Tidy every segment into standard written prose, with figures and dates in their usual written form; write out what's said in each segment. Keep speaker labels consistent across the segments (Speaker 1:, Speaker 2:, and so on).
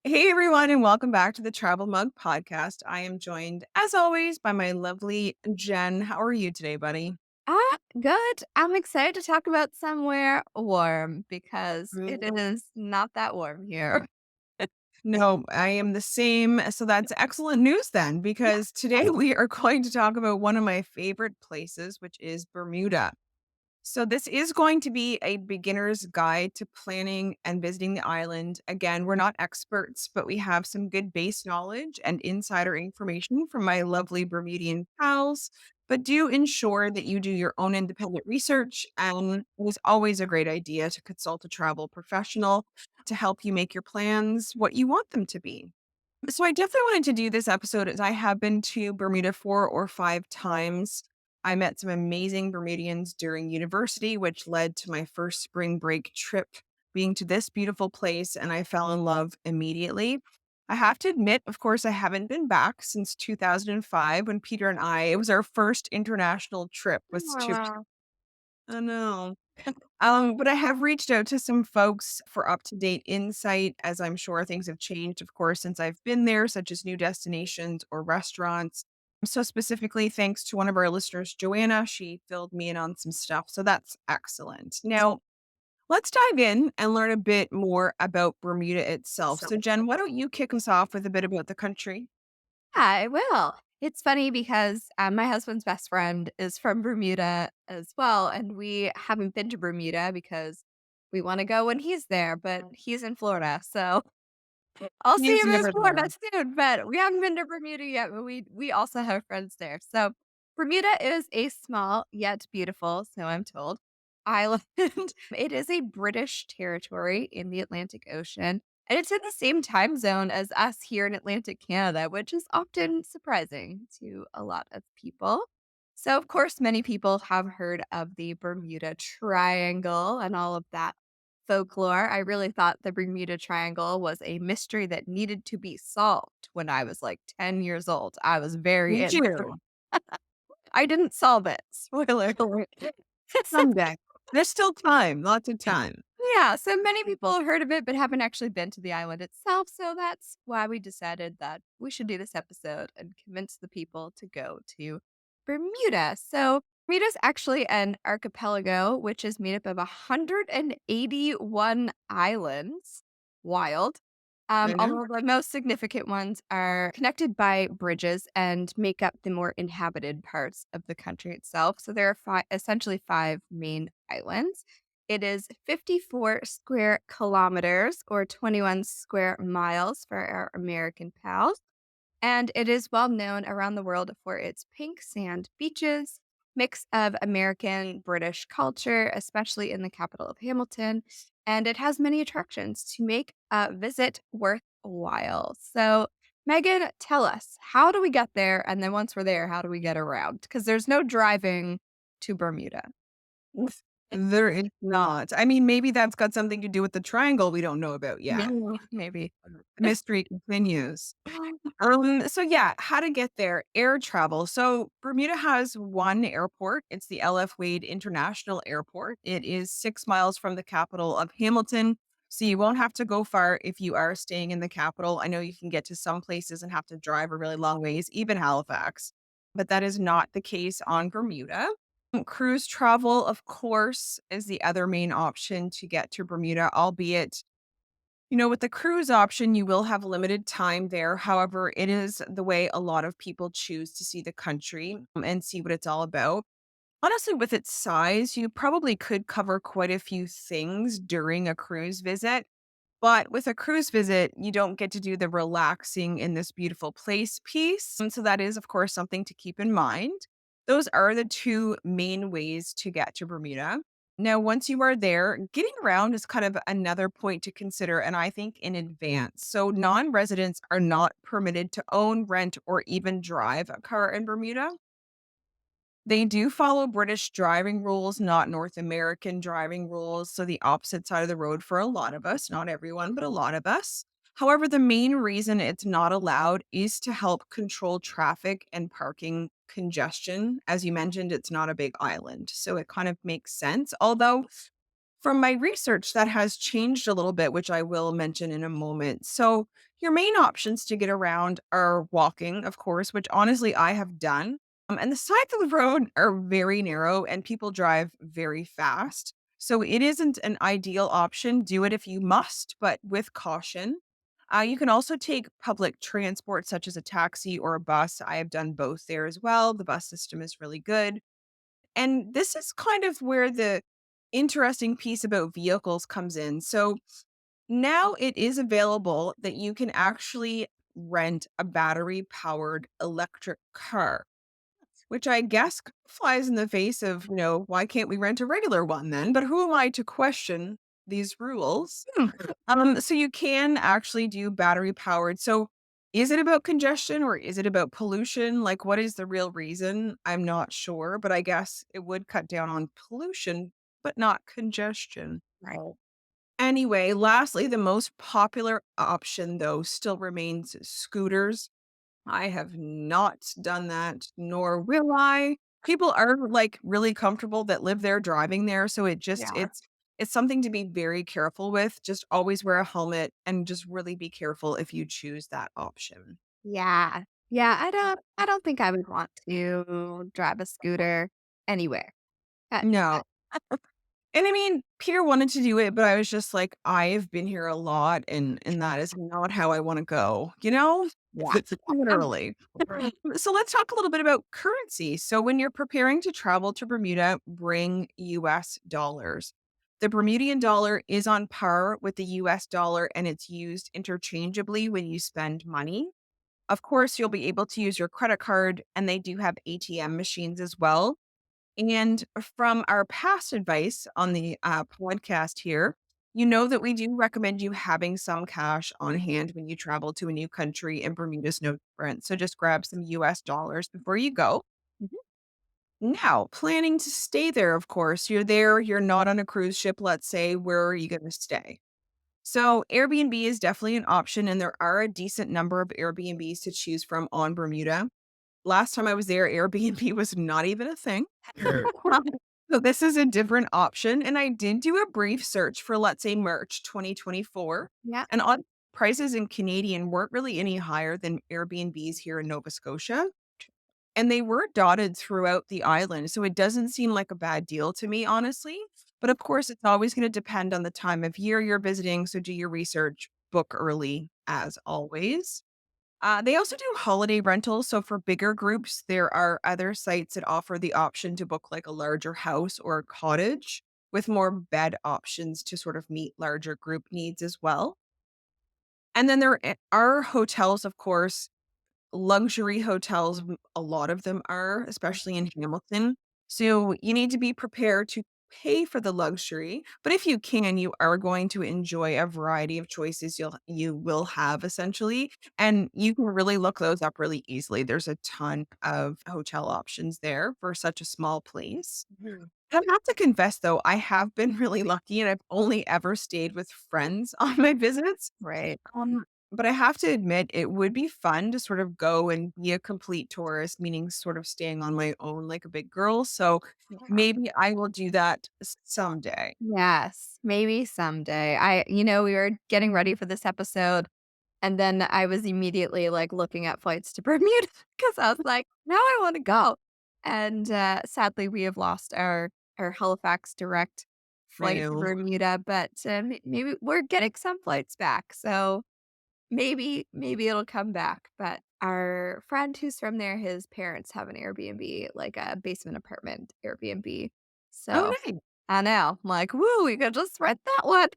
Speaker 1: Hey everyone, and welcome back to the Travel Mug Podcast. I am joined, as always, by my lovely Jen. How are you today, buddy?
Speaker 2: Good. I'm excited to talk about somewhere warm because it
Speaker 1: Mm.
Speaker 2: is not that warm here.
Speaker 1: No, I am the same. So that's excellent news then,
Speaker 2: Yeah.
Speaker 1: because today we are going to talk about one of my favorite places, which is Bermuda. So, this is going to be a beginner's guide to planning and visiting the island. Again, we're not experts, but we have some good base knowledge and insider information from my lovely Bermudian pals. But do ensure that you do your own independent research. And it is always a great idea to consult a travel professional to help you make your plans what you want them to be. So I definitely wanted to do this episode as I have been to Bermuda 4 or 5 times. I met some amazing Bermudians during university, which led to my first spring break trip being to this beautiful place, and I fell in love immediately. I have to admit, of course, I haven't been back since 2005 when Peter and it was our first international trip was to,
Speaker 2: Aw.
Speaker 1: I know. But I have reached out to some folks for up to date insight, as I'm sure things have changed, of course, since I've been there, such as new destinations or restaurants. So, specifically, thanks to one of our listeners, Joanna, she filled me in on some stuff. So, that's excellent. Now, let's dive in and learn a bit more about Bermuda itself. So, Jen, why don't you kick us off with a bit about the country?
Speaker 2: Yeah, I will. It's funny because my husband's best friend is from Bermuda as well. And we haven't been to Bermuda because we want to go when he's there, but he's in Florida. So I'll
Speaker 1: He
Speaker 2: see
Speaker 1: is
Speaker 2: him in
Speaker 1: never
Speaker 2: Florida
Speaker 1: there.
Speaker 2: soon, but we haven't been to Bermuda yet, but we also have friends there. So Bermuda is a small yet beautiful, so I'm told, island. It is a British territory in the Atlantic Ocean, and it's in the same time zone as us here in Atlantic Canada, which is often surprising to a lot of people. So, of course, many people have heard of the Bermuda Triangle and all of that folklore. I really thought the Bermuda Triangle was a mystery that needed to be solved when I was like 10 years old. I was very
Speaker 1: Did
Speaker 2: into
Speaker 1: you?
Speaker 2: I didn't solve it. Spoiler alert.
Speaker 1: Someday. There's still time, lots of time.
Speaker 2: Yeah, so many people have heard of it but haven't actually been to the island itself, so that's why we decided that we should do this episode and convince the people to go to Bermuda. So, Bermuda is actually an archipelago which is made up of 181 islands. Wild.
Speaker 1: I know.
Speaker 2: Although the most significant ones are connected by bridges and make up the more inhabited parts of the country itself. So there are essentially five main islands. It is 54 square kilometers or 21 square miles for our American pals. And it is well known around the world for its pink sand beaches, mix of American British culture, especially in the capital of Hamilton. And it has many attractions to make a visit worthwhile. So, Megan, tell us, how do we get there? And then once we're there, how do we get around? Because there's no driving to Bermuda.
Speaker 1: There is not. I mean, maybe that's got something to do with the triangle we don't know about yet.
Speaker 2: Maybe.
Speaker 1: The mystery continues. So yeah, how to get there? Air travel. So Bermuda has one airport. It's the LF Wade International Airport. It is 6 miles from the capital of Hamilton. So you won't have to go far if you are staying in the capital. I know you can get to some places and have to drive a really long ways, even Halifax, but that is not the case on Bermuda. Cruise travel, of course, is the other main option to get to Bermuda, albeit with the cruise option, you will have limited time there. However, it is the way a lot of people choose to see the country and see what it's all about. Honestly, with its size, you probably could cover quite a few things during a cruise visit. But with a cruise visit, you don't get to do the relaxing in this beautiful place piece. And so that is, of course, something to keep in mind. Those are the two main ways to get to Bermuda. Now, once you are there, getting around is kind of another point to consider, and I think in advance. So, non residents are not permitted to own, rent, or even drive a car in Bermuda. They do follow British driving rules, not North American driving rules. So the opposite side of the road for a lot of us, not everyone, but a lot of us. However, the main reason it's not allowed is to help control traffic and parking congestion. As you mentioned, it's not a big island. So it kind of makes sense. Although From my research, that has changed a little bit, which I will mention in a moment. So, your main options to get around are walking, of course, which honestly I have done. And the sides of the road are very narrow and people drive very fast. So, it isn't an ideal option. Do it if you must, but with caution. You can also take public transport, such as a taxi or a bus. I have done both there as well. The bus system is really good. And this is kind of where the interesting piece about vehicles comes in. So now it is available that you can actually rent a battery powered electric car, which I guess kind of flies in the face of, why can't we rent a regular one then? But who am I to question these rules? So you can actually do battery powered. So is it about congestion or is it about pollution? Like, what is the real reason? I'm not sure, but I guess it would cut down on pollution, but not congestion.
Speaker 2: Right.
Speaker 1: Anyway, lastly, the most popular option though still remains scooters. I have not done that, nor will I. People are, like, really comfortable that live there driving there, so
Speaker 2: Yeah.
Speaker 1: it's something to be very careful with. Just always wear a helmet and just really be careful if you choose that option.
Speaker 2: Yeah. Yeah, I don't think I would want to drive a scooter anywhere. Uh,
Speaker 1: No. And I mean, Peter wanted to do it, but I was just like, "I've been here a lot, and that is not how I wanna go," you know?
Speaker 2: yeah.
Speaker 1: Literally. So let's talk a little bit about currency. So when you're preparing to travel to Bermuda, bring US dollars. The Bermudian dollar is on par with the US dollar and it's used interchangeably when you spend money. Of course, you'll be able to use your credit card and they do have ATM machines as well. And from our past advice on the podcast here, you know that we do recommend you having some cash on hand when you travel to a new country, and Bermuda's no different. So just grab some US dollars before you go.
Speaker 2: Mhm.
Speaker 1: Now, planning to stay there, of course, you're there, you're not on a cruise ship, let's say. Where are you going to stay? So, Airbnb is definitely an option, and there are a decent number of Airbnbs to choose from on Bermuda. Last time I was there, Airbnb was not even a thing. So this is a different option, and I did do a brief search for, let's say, March 2024,
Speaker 2: Yeah.
Speaker 1: and on prices in Canadian weren't really any higher than Airbnbs here in Nova Scotia, and they were dotted throughout the island, so it doesn't seem like a bad deal to me, honestly. But of course, it's always gonna depend on the time of year you're visiting, so do your research, book early as always. They also do holiday rentals. So for bigger groups, there are other sites that offer the option to book like a larger house or a cottage with more bed options to sort of meet larger group needs as well. And then are hotels, of course, luxury hotels, a lot of them are, especially in Hamilton. So you need to be prepared to pay for the luxury, but if you can, you are going to enjoy a variety of choices you will have essentially, and you can really look those up really easily. There's a ton of hotel options there for such a small place.
Speaker 2: Mhm.
Speaker 1: I have to confess though, I have been really lucky and I've only ever stayed with friends on my visits.
Speaker 2: Right.
Speaker 1: But I have to admit, it would be fun to sort of go and be a complete tourist, meaning sort of staying on my own like a big girl. So
Speaker 2: Yeah.
Speaker 1: maybe I will do that someday.
Speaker 2: Yes, maybe someday. We were getting ready for this episode, and then I was immediately, like, looking at flights to Bermuda because I was like, "Now I wanna go." And, sadly, we have lost our Halifax direct
Speaker 1: I
Speaker 2: flight to
Speaker 1: know.
Speaker 2: Bermuda, but, maybe we're getting some flights back, so maybe it'll come back. But our friend who's from there, his parents have an Airbnb, like a basement apartment Airbnb.
Speaker 1: Oh,
Speaker 2: So,
Speaker 1: nice.
Speaker 2: I know, I'm like, "Woo, we could just rent that one."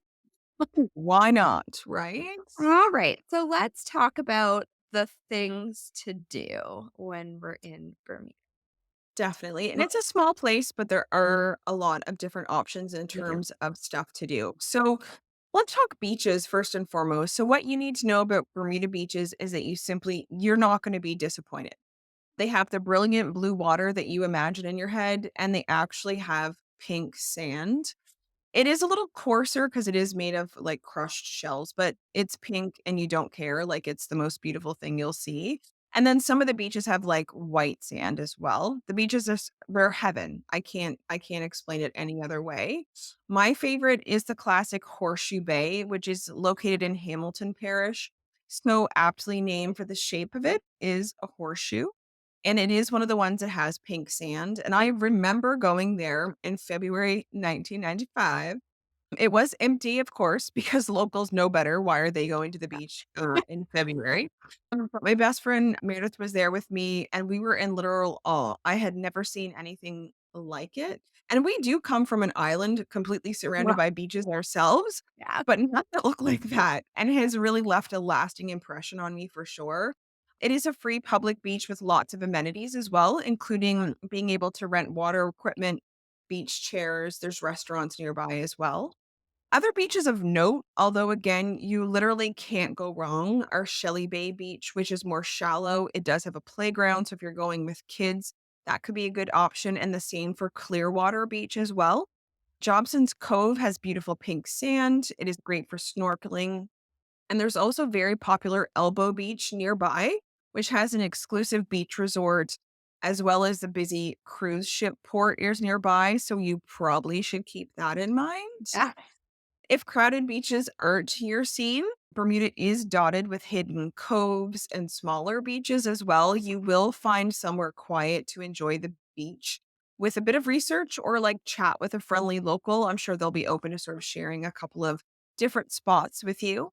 Speaker 1: Why not? Right?
Speaker 2: All right. So let's talk about the things to do when we're in Bermuda.
Speaker 1: Definitely. And it's a small place, but there are a lot of different options in
Speaker 2: Yeah.
Speaker 1: terms of stuff to do. So let's talk beaches first and foremost. So what you need to know about Bermuda beaches is that you're not going to be disappointed. They have the brilliant blue water that you imagine in your head, and they actually have pink sand. It is a little coarser because it is made of like crushed shells, but it's pink and you don't care. Like it's the most beautiful thing you'll see. And then some of the beaches have like white sand as well. The beaches they're heaven. I can't explain it any other way. My favorite is the classic Horseshoe Bay, which is located in Hamilton Parish. So aptly named for the shape of it is a horseshoe. And it is one of the ones that has pink sand. And I remember going there in February 1995. It was empty, of course, because locals know better. Why are they going to the beach in February? But my best friend Meredith was there with me, and we were in literal awe. I had never seen anything like it. And we do come from an island completely surrounded
Speaker 2: Well,
Speaker 1: by beaches ourselves,
Speaker 2: yeah.
Speaker 1: but not that look like that. And it has really left a lasting impression on me for sure. It is a free public beach with lots of amenities as well, including being able to rent water equipment, beach chairs. There's restaurants nearby as well. Other beaches of note, although again, you literally can't go wrong, are Shelly Bay Beach, which is more shallow. It does have a playground. So if you're going with kids, that could be a good option. And the same for Clearwater Beach as well. Jobson's Cove has beautiful pink sand. It is great for snorkeling. And there's also very popular Elbow Beach nearby, which has an exclusive beach resort, as well as the busy cruise ship port is nearby. So you probably should keep that in mind.
Speaker 2: Yeah.
Speaker 1: If crowded beaches aren't your scene, Bermuda is dotted with hidden coves and smaller beaches as well. You will find somewhere quiet to enjoy the beach. With a bit of research or like chat with a friendly local, I'm sure they'll be open to sort of sharing a couple of different spots with you.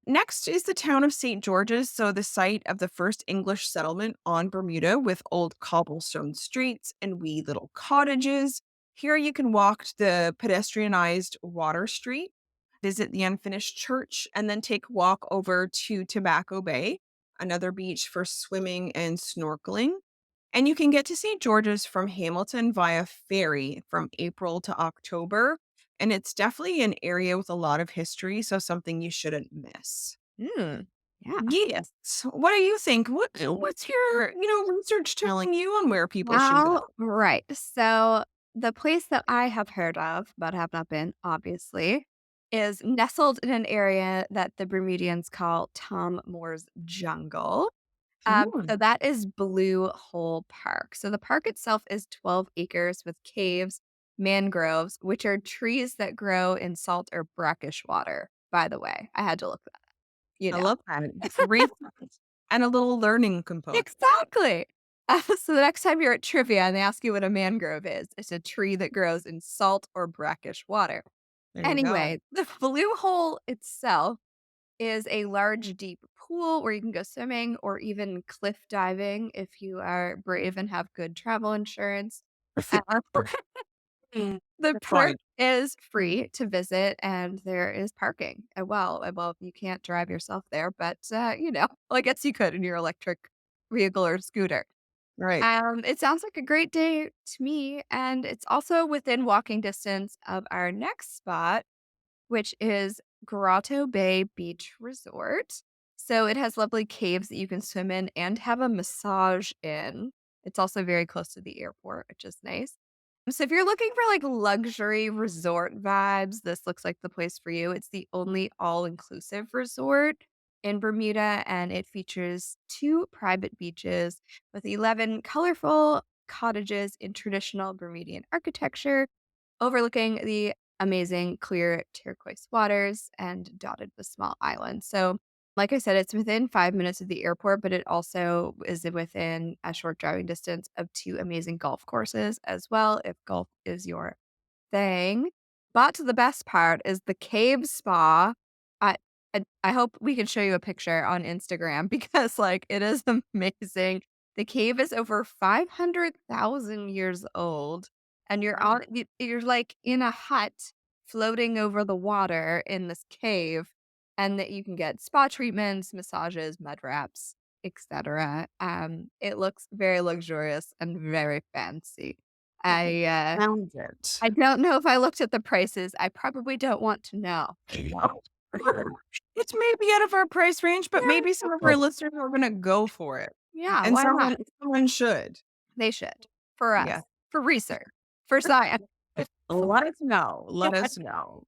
Speaker 1: Next is the town of St. George's, so the site of the first English settlement on Bermuda with old cobblestone streets and wee little cottages. Here you can walk the pedestrianized Water Street, visit the unfinished church, and then take a walk over to Tobacco Bay, another beach for swimming and snorkeling. And you can get to St. George's from Hamilton via ferry from April to October. And it's definitely an area with a lot of history, so something you shouldn't miss.
Speaker 2: Mm. Yeah.
Speaker 1: Yes. What do you think? What's your, research telling you on where people should go?
Speaker 2: Well, right. So the place that I have heard of, but have not been, obviously, is nestled in an area that the Bermudians call Tom Moore's Jungle. So
Speaker 1: Hmm,
Speaker 2: that is Blue Hole Park. So the park itself is 12 acres with caves, mangroves, which are trees that grow in salt or brackish water. By the way, I had to look that, you
Speaker 1: I
Speaker 2: know.
Speaker 1: love that. Research and a little learning component.
Speaker 2: Exactly. So the next time you're at trivia and they ask you what a mangrove is, it's a tree that grows in salt or brackish water.
Speaker 1: There you go.
Speaker 2: Anyway, the blue hole itself is a large, deep pool where you can go swimming or even cliff diving if you are brave and have good travel insurance. Uh,
Speaker 1: Mm,
Speaker 2: the
Speaker 1: that's
Speaker 2: park
Speaker 1: fine.
Speaker 2: is free to visit and there is parking. Well, you can't drive yourself there, but well, I guess you could in your electric vehicle or scooter.
Speaker 1: Right.
Speaker 2: It sounds like a great day to me, and it's also within walking distance of our next spot, which is Grotto Bay Beach Resort. So it has lovely caves that you can swim in and have a massage in. It's also very close to the airport, which is nice. So if you're looking for like luxury resort vibes, this looks like the place for you. It's the only all-inclusive resort in Bermuda, and it features two private beaches with 11 colorful cottages in traditional Bermudian architecture overlooking the amazing clear turquoise waters and dotted with small islands. So, like I said, it's within 5 minutes of the airport, but it also is within a short driving distance of two amazing golf courses as well, if golf is your thing. But the best part is the cave spa. I I hope we can show you a picture on Instagram because like it is amazing. The cave is over 500,000 years old and
Speaker 1: Wow.
Speaker 2: you're like in a hut floating over the water in this cave and that you can get spa treatments, massages, mud wraps, etc. It looks very luxurious and very fancy. I uh
Speaker 1: Found it.
Speaker 2: I don't know if I looked at the prices. I probably don't want to know.
Speaker 1: Wow. It's maybe out of our price range, but maybe some of our listeners are gonna go for it.
Speaker 2: Yeah,
Speaker 1: And
Speaker 2: why not?
Speaker 1: someone should.
Speaker 2: They should. For
Speaker 1: Yeah.
Speaker 2: us. For research. For science.
Speaker 1: Let us know. Let
Speaker 2: Yeah.
Speaker 1: us know.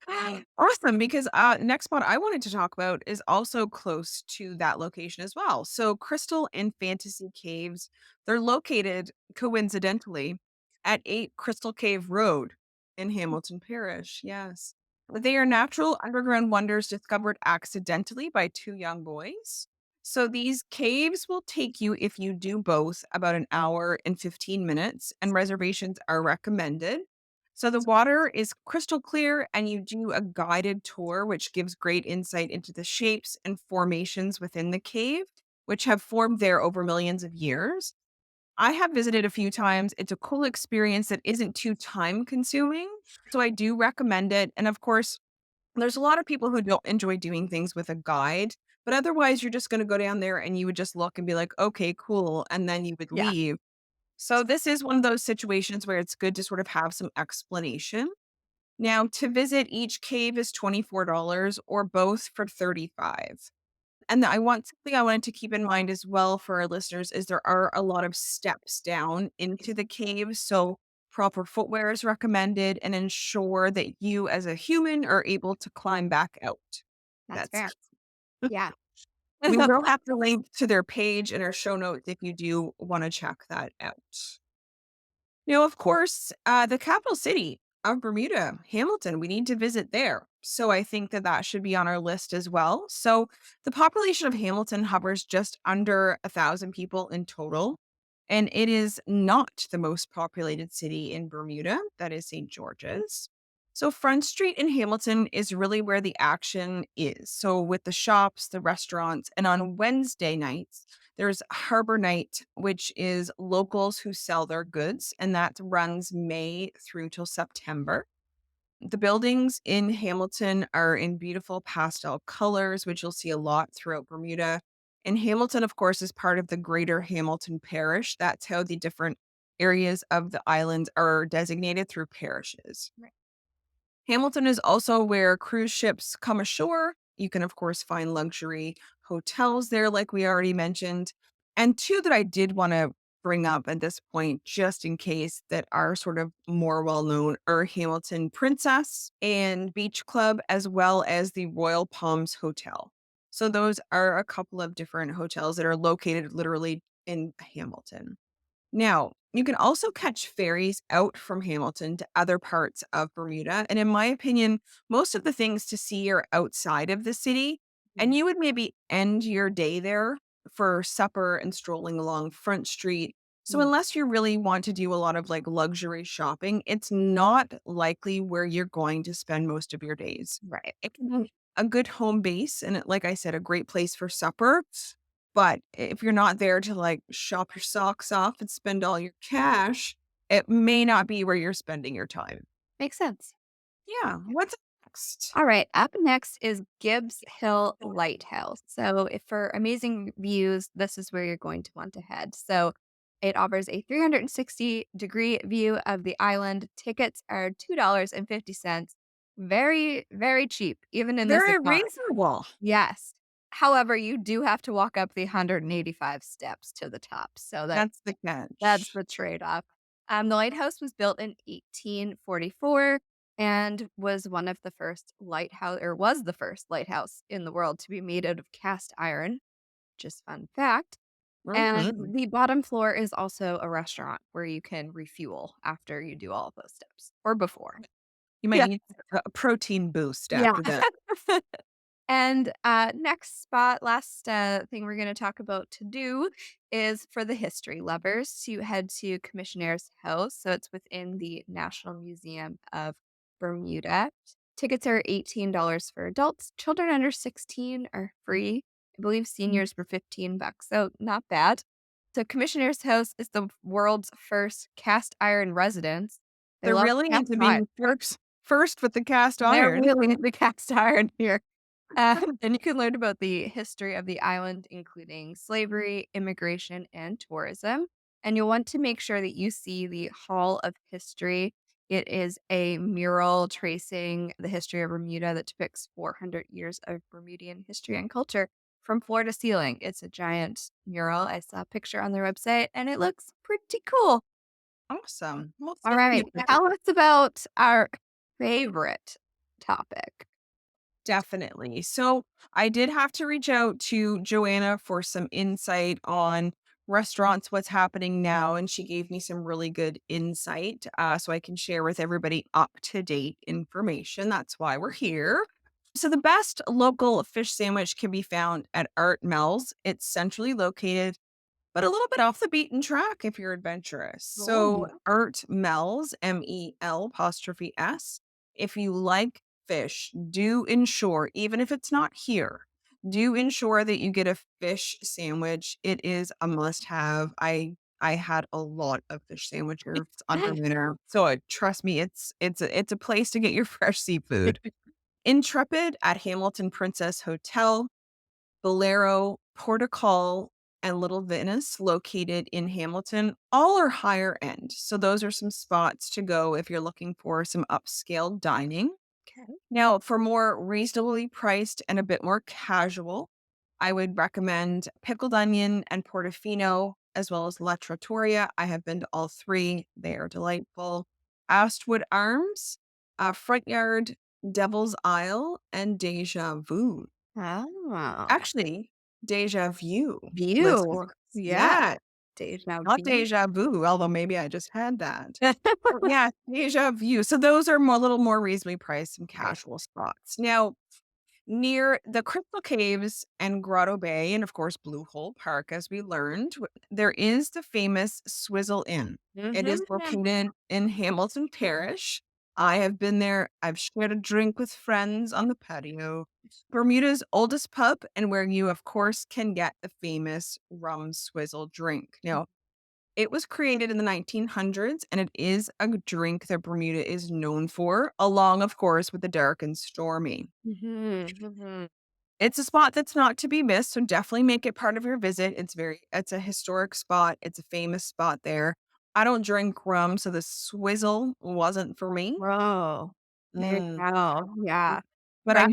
Speaker 1: Awesome, because next spot I wanted to talk about is also close to that location as well. So, Crystal and Fantasy Caves, they're located coincidentally at 8 Crystal Cave Road in Hamilton Parish. Yes. They are natural underground wonders discovered accidentally by two young boys. So, these caves will take you, if you do both, about an hour and 15 minutes, and reservations are recommended. So the water is crystal clear, and you do a guided tour, which gives great insight into the shapes and formations within the cave, which have formed there over millions of years. I have visited a few times. It's a cool experience that isn't too time consuming. So I do recommend it. And of course, there's a lot of people who don't enjoy doing things with a guide, but otherwise, you're just going to go down there and you would just look and be like, okay, cool. And then you would
Speaker 2: Yeah,
Speaker 1: leave. So this is one of those situations where it's good to sort of have some explanation. Now, to visit each cave is $24 or both for 35. And I want something I wanted to keep in mind as well for our listeners is there are a lot of steps down into the cave. So proper footwear is recommended and ensure that you as a human are able to climb back out.
Speaker 2: that's
Speaker 1: That's
Speaker 2: fair. Yeah.
Speaker 1: we will have to link to their page in our show notes if you do want to check that out. Of course, the capital city of Bermuda, Hamilton, we need to visit there. So I think that that should be on our list as well. So the population of Hamilton hovers just under 1,000 people in total. And it is not the most populated city in Bermuda. That is St. George's. So Front Street in Hamilton is really where the action is. So with the shops, the restaurants, and on Wednesday nights, there's Harbor Night, which is locals who sell their goods, and that runs May through till September. The buildings in Hamilton are in beautiful pastel colors, which you'll see a lot throughout Bermuda. And Hamilton, of course, is part of the greater Hamilton parish. That's how the different areas of the island are designated through parishes.
Speaker 2: Right.
Speaker 1: Hamilton is also where cruise ships come ashore. You can, of course, find luxury hotels there, like we already mentioned. And two that I did want to bring up at this point, just in case, that are sort of more well known are Hamilton Princess and Beach Club, as well as the Royal Palms Hotel. So, those are a couple of different hotels that are located literally in Hamilton. Now, you can also catch ferries out from Hamilton to other parts of Bermuda. And in my opinion, most of the things to see are outside of the city. And
Speaker 2: Mhm.
Speaker 1: you would maybe end your day there for supper and strolling along Front Street. So,
Speaker 2: Mm.
Speaker 1: unless you really want to do a lot of like luxury shopping, it's not likely where you're going to spend most of your days.
Speaker 2: Right.
Speaker 1: It can be a good home base. And like I said, a great place for supper, but if you're not there to, like, shop your socks off and spend all your cash, it may not be where you're spending your time.
Speaker 2: Makes sense.
Speaker 1: Yeah, what's next?
Speaker 2: All right. Up next is Gibbs Hill Lighthouse. So, if for amazing views, this is where you're going to want to head. So, it offers a 360-degree view of the island. Tickets are $2.50. Very, very cheap, even in this
Speaker 1: Very
Speaker 2: economy.
Speaker 1: reasonable.
Speaker 2: Yes. However, you do have to walk up the 185 steps to the top. So
Speaker 1: That's the
Speaker 2: that's
Speaker 1: catch.
Speaker 2: the trade-off. The lighthouse was built in 1844 and was one of the first lighthouse or was the first lighthouse in the world to be made out of cast iron, just fun fact.
Speaker 1: Mhm.
Speaker 2: And the bottom floor is also a restaurant where you can refuel after you do all of those steps or before.
Speaker 1: You might
Speaker 2: Yeah.
Speaker 1: need a protein boost
Speaker 2: Yeah.
Speaker 1: after that.
Speaker 2: And next spot, last thing we're going to talk about to do is for the history lovers to head to Commissioner's House. So it's within the National Museum of Bermuda. Tickets are $18 for adults. Children under 16 are free. I believe
Speaker 1: Mm.
Speaker 2: seniors were 15 bucks. So not bad. So Commissioner's House is the world's first cast iron residence. They
Speaker 1: They're
Speaker 2: love
Speaker 1: really
Speaker 2: cast
Speaker 1: into
Speaker 2: iron.
Speaker 1: being first with the cast
Speaker 2: They're
Speaker 1: iron.
Speaker 2: really into cast iron here. And you can learn about the history of the island, including slavery, immigration, and tourism. And you'll want to make sure that you see the Hall of History. It is a mural tracing the history of Bermuda that depicts 400 years of Bermudian history and culture from floor to ceiling. It's a giant mural. I saw a picture on their website and it looks pretty cool.
Speaker 1: Awesome. Well,
Speaker 2: All
Speaker 1: thank you
Speaker 2: right.
Speaker 1: for
Speaker 2: Tell us about our favorite topic.
Speaker 1: Definitely. So I did have to reach out to Joanna for some insight on restaurants, what's happening now. And she gave me some really good insight so I can share with everybody up to date information. That's why we're here. So the best local fish sandwich can be found at Art Mel's. It's centrally located but a little bit off the beaten track if you're adventurous. So
Speaker 2: Oh.
Speaker 1: Art Mel's, Mel apostrophe S. If you like fish, do ensure, even if it's not here, do ensure that you get a fish sandwich. It is a must have. I had a lot of fish sandwiches on Bermuda. So trust me, it's a place to get your fresh seafood. Intrepid at Hamilton Princess Hotel. Bolero, Portugal, and Little Venice, located in Hamilton, all are higher end. So those are some spots to go if you're looking for some upscale dining.
Speaker 2: Okay.
Speaker 1: Now, for more reasonably priced and a bit more casual, I would recommend Pickled Onion and Portofino, as well as La Trattoria. I have been to all three. They are delightful. Astwood Arms, Front Yard, Devil's Isle, and Deja Vu.
Speaker 2: Oh.
Speaker 1: Actually, Deja View, listeners.
Speaker 2: View. Yeah.
Speaker 1: Yeah,
Speaker 2: Deja
Speaker 1: not
Speaker 2: vu.
Speaker 1: deja vu, although maybe I just had that. Oh, yeah, Deja View. So those are more a little more reasonably priced and
Speaker 2: Right.
Speaker 1: casual spots. Now, near the Crystal Caves and Grotto Bay, and of course, Blue Hole Park, as we learned, there is the famous Swizzle Inn. It is
Speaker 2: Mhm.
Speaker 1: located in Hamilton Parish. I have been there. I've shared a drink with friends on the patio. Bermuda's oldest pub, and where you, of course, can get the famous rum swizzle drink. Now, it was created in the 1900s, and it is a drink that Bermuda is known for, along, of course, with the dark and stormy.
Speaker 2: Mhm. Mhm.
Speaker 1: It's a spot that's not to be missed, so definitely make it part of your visit. It's a historic spot. It's a famous spot there. I don't drink rum, so the swizzle wasn't for me.
Speaker 2: Whoa. There you
Speaker 1: Mm,
Speaker 2: go. Yeah.
Speaker 1: but I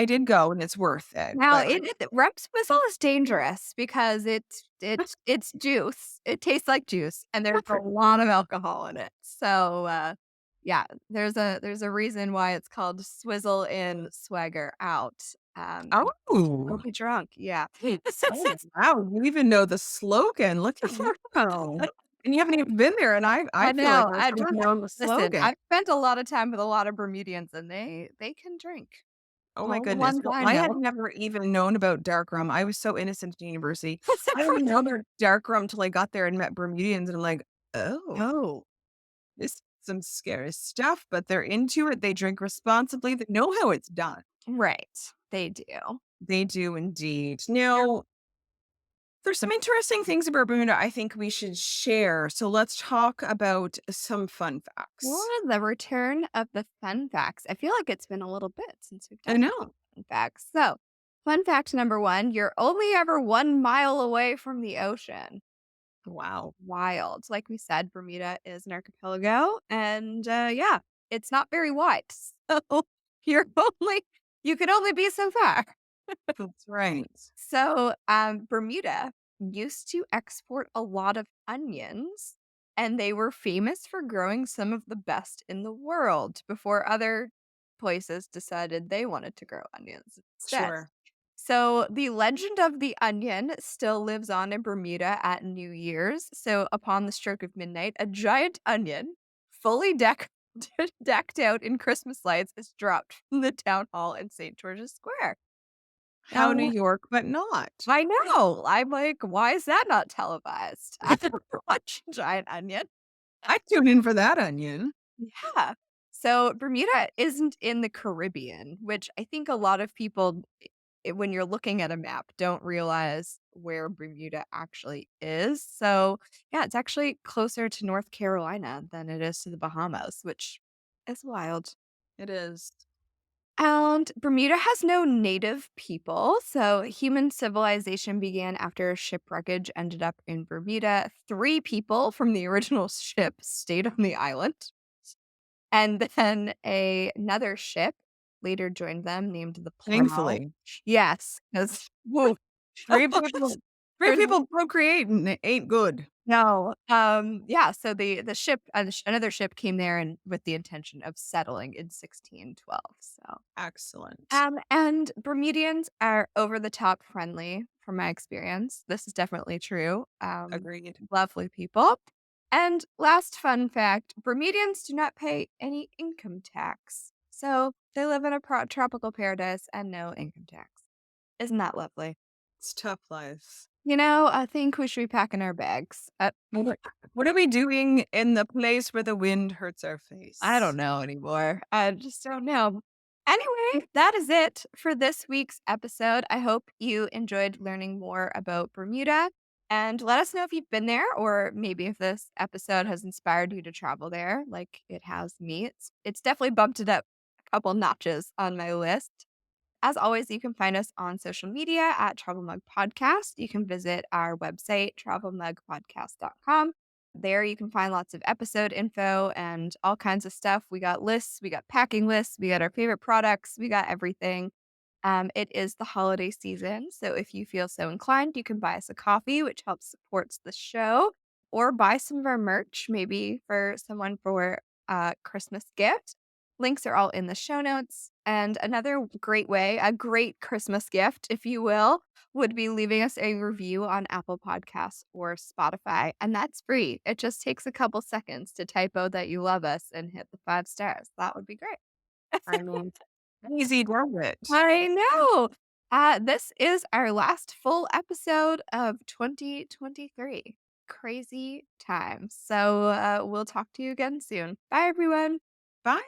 Speaker 1: did go and it's worth it.
Speaker 2: Now
Speaker 1: But
Speaker 2: it Reps whistle is dangerous because it's juice. It tastes like juice, and there's a lot of alcohol in it. So, yeah, there's a reason why it's called "Swizzle in, Swagger out."
Speaker 1: oh,
Speaker 2: Don't be drunk. Yeah.
Speaker 1: oh wow, you even know the slogan. Look at you. And you haven't even been there, and I
Speaker 2: I
Speaker 1: feel like
Speaker 2: know.
Speaker 1: I
Speaker 2: I
Speaker 1: should have
Speaker 2: drunk
Speaker 1: known the
Speaker 2: Listen,
Speaker 1: slogan.
Speaker 2: I've spent a lot of time with a lot of Bermudians, and they can drink.
Speaker 1: Oh my
Speaker 2: All the
Speaker 1: goodness.
Speaker 2: ones
Speaker 1: Well,
Speaker 2: I
Speaker 1: I had
Speaker 2: know.
Speaker 1: never even known about dark rum. I was so innocent in university. I didn't know about dark rum till I got there and met Bermudians, and I'm like, "Oh,
Speaker 2: Oh,
Speaker 1: this is some scary stuff," but they're into it. They drink responsibly. They know how it's done.
Speaker 2: right. They do.
Speaker 1: They do indeed. Now, there's some interesting things about Bermuda I think we should share. So let's talk about some fun
Speaker 2: Well,
Speaker 1: facts.
Speaker 2: the return of the fun facts. I feel like it's been a little bit since we've
Speaker 1: I
Speaker 2: done
Speaker 1: know.
Speaker 2: fun facts. So, fun fact number one, you're only ever 1 mile away from the ocean.
Speaker 1: Wow.
Speaker 2: Wild. Like we said, Bermuda is an archipelago, and yeah, it's not very wide. So you're only you can only be so far.
Speaker 1: That's right.
Speaker 2: So, Bermuda used to export a lot of onions, and they were famous for growing some of the best in the world before other places decided they wanted to grow onions instead.
Speaker 1: Sure.
Speaker 2: So, the legend of the onion still lives on in Bermuda at New Year's. So, upon the stroke of midnight, a giant onion, fully decked out in Christmas lights, is dropped from the town hall in St. George's Square.
Speaker 1: How New
Speaker 2: Now,
Speaker 1: York, but not.
Speaker 2: I know. I'm like, why is that not televised? I watch Giant Onion.
Speaker 1: I tune in for that onion.
Speaker 2: Yeah. So Bermuda isn't in the Caribbean, which I think a lot of people, when you're looking at a map, don't realize where Bermuda actually is. So yeah, it's actually closer to North Carolina than it is to the Bahamas, which is wild.
Speaker 1: It is.
Speaker 2: And Bermuda has no native people, so human civilization began after shipwreckage ended up in Bermuda. 3 people from the original ship stayed on the island, and then another ship later joined them named the Plow.
Speaker 1: Thankfully.
Speaker 2: Yes, 'cause
Speaker 1: Whoa. 3 people Great people procreating ain't good.
Speaker 2: No. Yeah, so the ship another ship came there and with the intention of settling in 1612. So,
Speaker 1: Excellent.
Speaker 2: and Bermudians are over the top friendly from my experience. This is definitely true.
Speaker 1: Agreed.
Speaker 2: Lovely people. And last fun fact, Bermudians do not pay any income tax. So, they live in a tropical paradise and no income tax. Isn't that lovely?
Speaker 1: It's tough life.
Speaker 2: I think we should be packing our bags.
Speaker 1: What are we doing in the place where the wind hurts our
Speaker 2: I don't
Speaker 1: face?
Speaker 2: know anymore. I just don't know. Anyway, that is it for this week's episode. I hope you enjoyed learning more about Bermuda. And let us know if you've been there or maybe if this episode has inspired you to travel there like it has me. It's definitely bumped it up a couple notches on my list. As always, you can find us on social media at Travel Mug Podcast. You can visit our website, travelmugpodcast.com. There you can find lots of episode info and all kinds of stuff. We got lists, we got packing lists, we got our favorite products, we got everything. It is the holiday season, so if you feel so inclined, you can buy us a coffee, which helps supports the show, or buy some of our merch, maybe for someone for a Christmas gift. Links are all in the show notes. And another great way, a great Christmas gift, if you will, would be leaving us a review on Apple Podcasts or Spotify. And that's free. It just takes a couple seconds to typo that you love us and hit the 5 stars. That would be great.
Speaker 1: I mean, easy does it.
Speaker 2: I know. This is our last full episode of 2023. Crazy times. So we'll talk to you again soon. Bye, everyone.
Speaker 1: Bye.